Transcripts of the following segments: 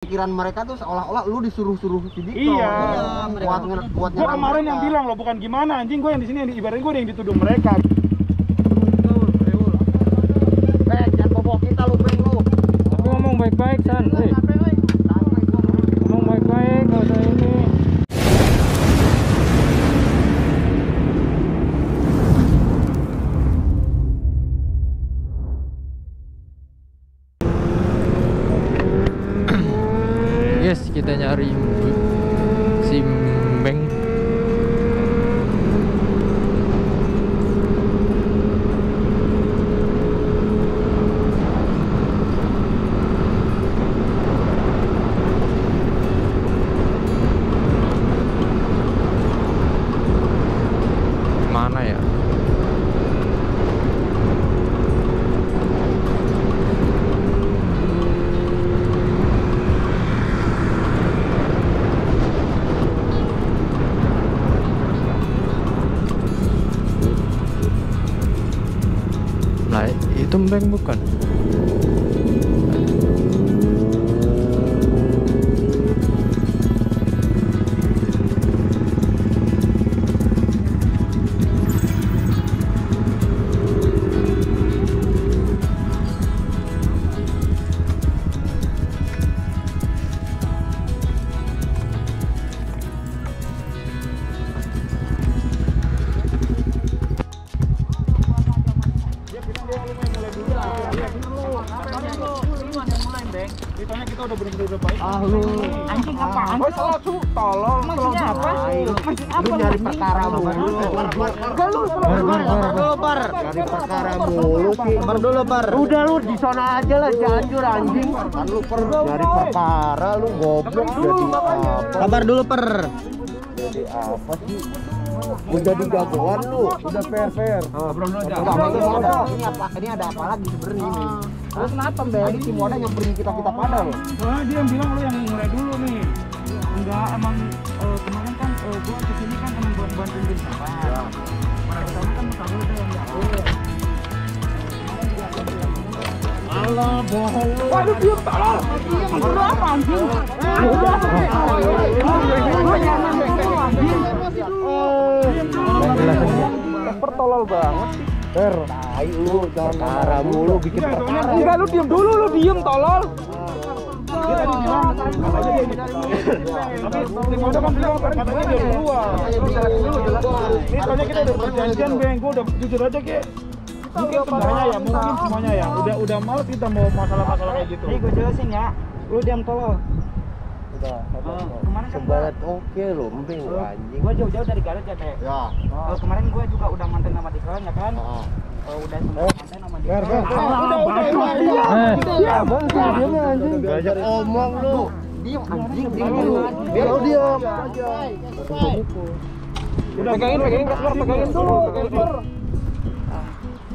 Pikiran mereka tuh seolah-olah lu disuruh-suruh video. Iya. Buat Gua kemarin yang bilang lo bukan gimana anjing, gua yang di sini ibaratnya gua yang dituduh mereka. Jangan bobo kita lu, Beng lu. Tapi ngomong baik-baik, San. Ngomong baik-baik, gak usah ini. Yes, kita nyari si Beng. Mana ya? Nah, itu Beng bukan? Soalnya kita udah bener-bener baik. Ah lu Anjing apaan? Oh, salah cu, tolol. Maksudnya apa? Maksud lu nyari perkara mulu. Nyari perkara mulu sih. Bar dulu, Bar. Udah lu di sana aja lah, Cianjur anjing. Kan lu nyari perkara lu goblok jadi apa? Kabar dulu, Per. Jadi apa sih? Udah di jagoan lu, udah fair. Ini ada apa lagi sebenarnya ini? Terus kenapa, Mbak? Tadi si Moda nyamperin kita pada loh. Wah, dia yang bilang lu yang mulai dulu nih. Enggak, emang kemarin kan gua kesini kan emang buat bantuin tim sampah. Ya. Pada kesana kan muka lu tuh yang jauh. Alah, bohong lu. Waduh, diam tolol. Lu apa anjing? Pertolol banget sih. Per, tai lu, jangan perkara mulu bikin perkara. Enggak, lu diam dulu, lu diem tolol. Dia tadi bilang katanya dia tapi udah kan bilang katanya dia duluan. Ini soalnya kita udah perjanjian, Beng. Gua udah jujur aja kayak mungkin semuanya ya. Udah malas kita mau masalah-masalah kayak gitu. Nih gue jelasin ya. Lu diam tolol. Udah, Kemarin kan sebarat oke lo, emping lu anjing. gua jauh-jauh dari Garut ya, Teh. Ya. Kemarin gua juga udah mantan sama Dikron ya kan? Udah sempat mantan sama Dikron. Udah, Gajak omong lu. Diam anjing, diam lu. Biar lu diam. Udah pegangin dulu.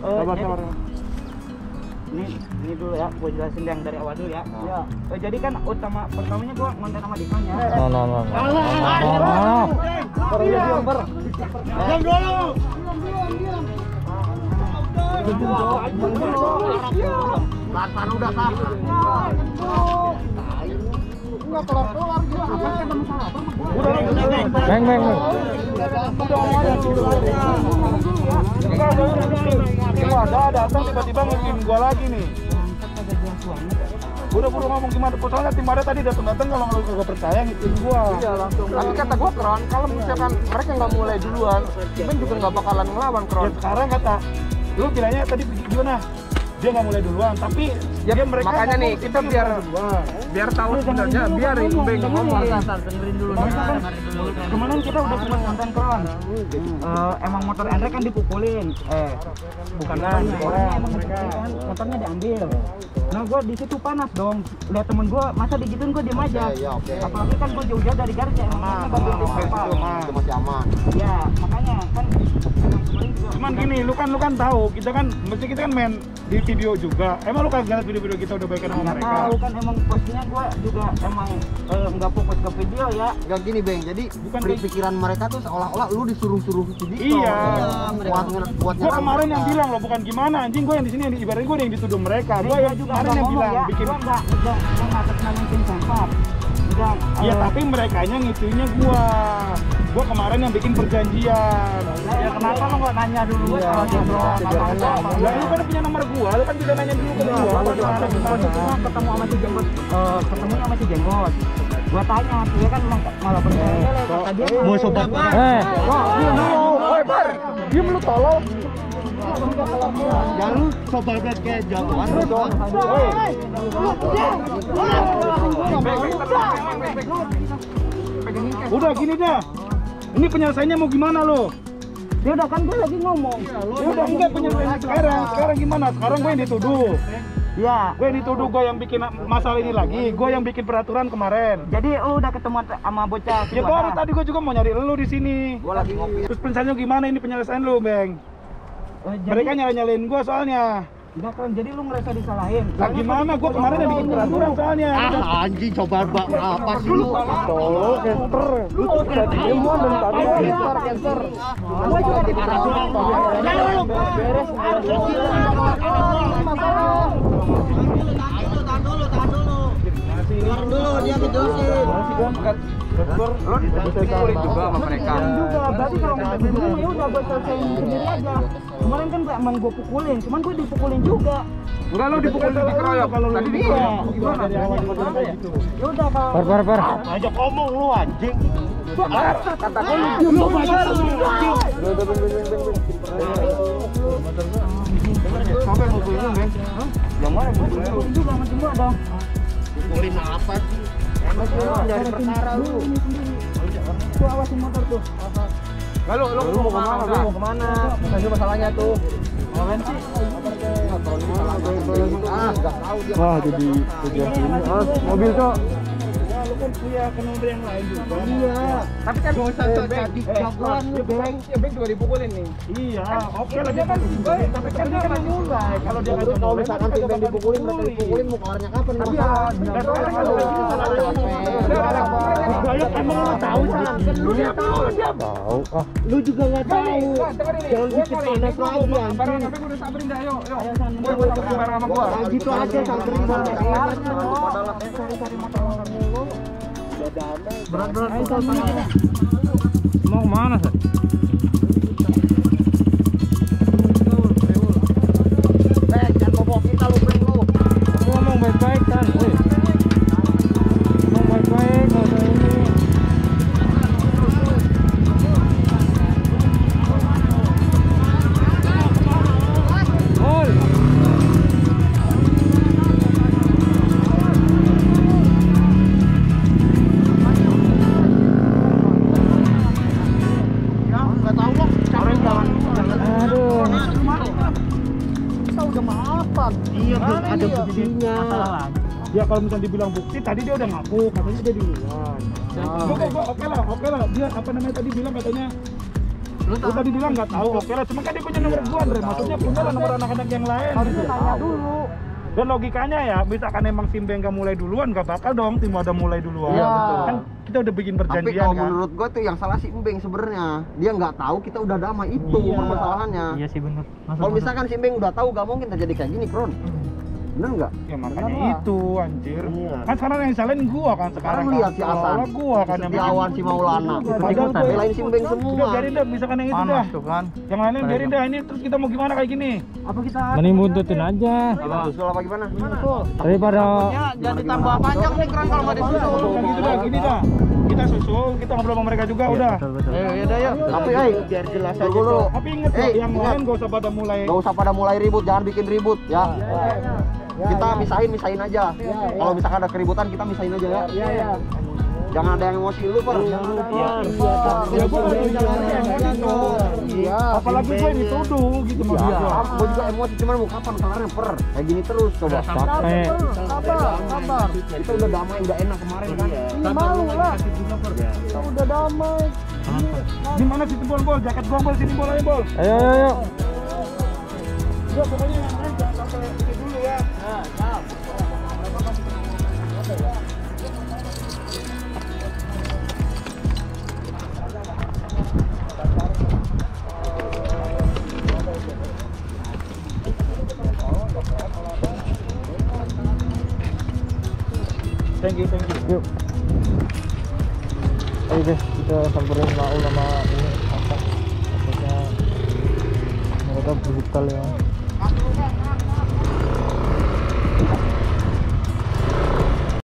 Sabar. Ini dulu ya, gue jelasin yang dari awal dulu ya. Jadi kan pertamanya gue ngonten sama Dikron ya. No. Diam dulu. Lapan udah kan. Enggak kelar gitu. Apa kan masalah apa? Beng. Ada datang tiba-tiba ngekim gua lagi nih. Udah ngomong gimana? Soalnya tim ada tadi datang kalau nggak percaya ngitin gua. Iya langsung. Tapi kata gua Kron, kalau misalkan mereka nggak mulai duluan, Ben juga nggak bakalan ngelawan Kron. Ya sekarang kata lu kiranya tadi gimana? Dia nggak mulai duluan, tapi Ya, dia mereka makanya nih kita biar tahu sebenarnya biarin Beng ngomong. Dengerin dulu nih. Kemarin kita udah sempat nonton Kron. Emang motor Andre kan dipukulin. Bukan Nah, emang motornya diambil. Nah gue di situ panas dong. Lihat temen gue masa digituin gue diem aja. Iya, oke. Apalagi kan gue jauh-jauh dari Garut ya. Emang bantuin tim sampah. Itu masih aman. Ya makanya kan. Cuman gini, lu kan tahu kita kan main di video juga. Emang lu kagak lihat video-video kita udah baikan sama Nggak mereka? tahu kan emang posisinya gue juga emang nggak fokus ke video ya. Gak gini Beng, jadi Bukan pikiran mereka tuh seolah-olah lu disuruh-suruh video. Iya. Buat Gua kemarin yang bilang lo bukan gimana anjing, gua yang di sini ibaratnya gua yang dituduh mereka. Gua yang juga kemarin yang bilang bikin gue nggak atas nama tim sampah maaf. Udah, Iya, tapi merekanya ngituinnya gua kemarin yang bikin perjanjian. ya kenapa lo nggak nanya dulu kalau dia belum apa-apa? Ya lu kan punya nomor gua, lu kan bisa nanya dulu ke gua. Ketemu sama si Jenggot, ketemu sama si Jenggot. Gua tanya, dia kan malah percaya kata dia. Mau sobat Bar, diem lu tolol. ya lu sobat kayak jagoan lu dong. Udah gini dah. Ini penyelesaiannya mau gimana lo? Dia udah kan gue lagi ngomong. Ya udah enggak penyelesaiannya sekarang. Sekarang gimana? Sekarang gue yang dituduh. Ya. Gue yang dituduh, gue yang bikin masalah ini lagi. Gue yang bikin peraturan kemarin. Jadi lu udah ketemu sama bocah. Ya baru tadi gue juga mau nyari lu di sini. Gua lagi ngopi. Terus penyelesaiannya gimana ini penyelesaian lu, Bang? Mereka nyalain gue soalnya. Enggak kan, jadi lu ngerasa disalahin. Lah gimana? Gue kemarin yang bikin peraturan soalnya. Anjing coba apa sih lu? Tolong, Kester. Lu tuh udah diem dari tadi. Kester. Gua juga jadi peraturan. Beres. Keluar dulu dia ngejelasin. Lo dipukulin juga sama mereka. Juga, berarti kalau minta dulu ya udah gue selesaiin sendiri aja. Kemarin kan emang gue pukulin, cuman gue dipukulin juga. Enggak, lo dipukulin dikeroyok kalau lu dikeroyok. Gimana dari awal gitu? Ya udah kalau Bar. Ajak ngomong lu anjing. Kata gue lu pacar. Sampai mukulin, Bang. Yang mana mukulin juga sama semua dong. Pukulin apa sih? Dari perkara lu. Tuh awasin motor tuh. Lalu lu mau kemana? Lu mau kemana? Bukan masalahnya tuh. Ngapain sih? Enggak tahu dia. Wah, jadi ini. Mobil tuh. Lu kan punya kenapa yang lain juga. Iya. Tapi kan Gak usah jadi jagoan lu, Beng. Ya Beng juga dipukulin nih. Iya, oke lah dia kan tapi kan dia kan yang mulai. Kalau dia Terus kalau misalkan tim Beng dipukulin, mereka dipukulin mau kelarnya kapan? Tapi ya, emang lu tahu kan? Lu dia tahu. Lu juga nggak tahu. Jangan bikin panas lagi anjing. Tapi gue udah sabarin dah, yuk. Gue sabarin bareng sama gua. Nah, gitu aja samperin banget. Berat-berat. Mau kemana, Sat? Jangan bawa kita lu, Beng lu. Ngomong baik-baik kan. Ngomong baik-baik, nggak usah ini. Ol. Nggak tahu lo. Aduh. Kita udah maafan. Iya, belum ada buktinya. Ya kalau misalnya dibilang bukti, tadi dia udah ngaku, katanya dia duluan. Gua oke lah. Dia apa namanya tadi bilang katanya lu tadi bilang nggak tahu, oke lah. Cuma kan dia punya nomor gua, Andre. Maksudnya punya lah nomor anak-anak yang lain. Harusnya tanya dulu. Dan logikanya ya, misalkan emang si Beng nggak mulai duluan, nggak bakal dong Timo ada mulai duluan. Iya, betul. Kan kita udah bikin Tapi perjanjian kalau kan. menurut gua tuh yang salah si Embeng sebenarnya. Dia nggak tahu kita udah damai itu permasalahannya. Iya sih bener. Kalau misalkan si Embeng udah tahu gak mungkin terjadi kayak gini, Kron. Bener nggak? Ya makanya itu anjir. Iya. Kan sekarang yang salahin gua kan sekarang. Sekarang lihat si Hasan. Seolah-olah gua kan yang Setiawan si Maulana. Padahal gua Belain si Embeng semua. udah biarin dah, misalkan yang itu dah. Panas tuh kan. Yang lainnya biarin dah, ini terus kita mau gimana kayak gini? Apa kita Mending buntutin aja. Apa? Susul apa gimana? Daripada Jangan ditambah panjang nih, Kron, kalau nggak disusul. Kan gitu dah, gini dah. Kita susul, kita ngobrol sama mereka juga udah. Yaudah yuk. Tapi biar jelas aja dulu. Tapi inget loh, yang lain gak usah pada mulai. Gak usah pada mulai ribut, jangan bikin ribut ya. Kita misahin aja. Kalau misalkan ada keributan kita misahin aja ya. Iya. Jangan ada yang emosi lu, Per. Ya gua gak ada emosi tuh. Iya. Apalagi gue dituduh gitu maksud gua. Gue juga emosi, cuman mau kapan kelarnya, Per? Kayak gini terus coba. capek. Sabar. Kita udah damai, udah enak kemarin kan. Ini malu lah. Kita udah damai. Di mana sih bol? Jaket gua sini bol aja bol. Ayo. Ya pokoknya yang lain jangan sampai ini dulu ya. Thank you. Yuk. Ayo guys, kita samperin Maul sama ini apa? Maksudnya mereka brutal ya.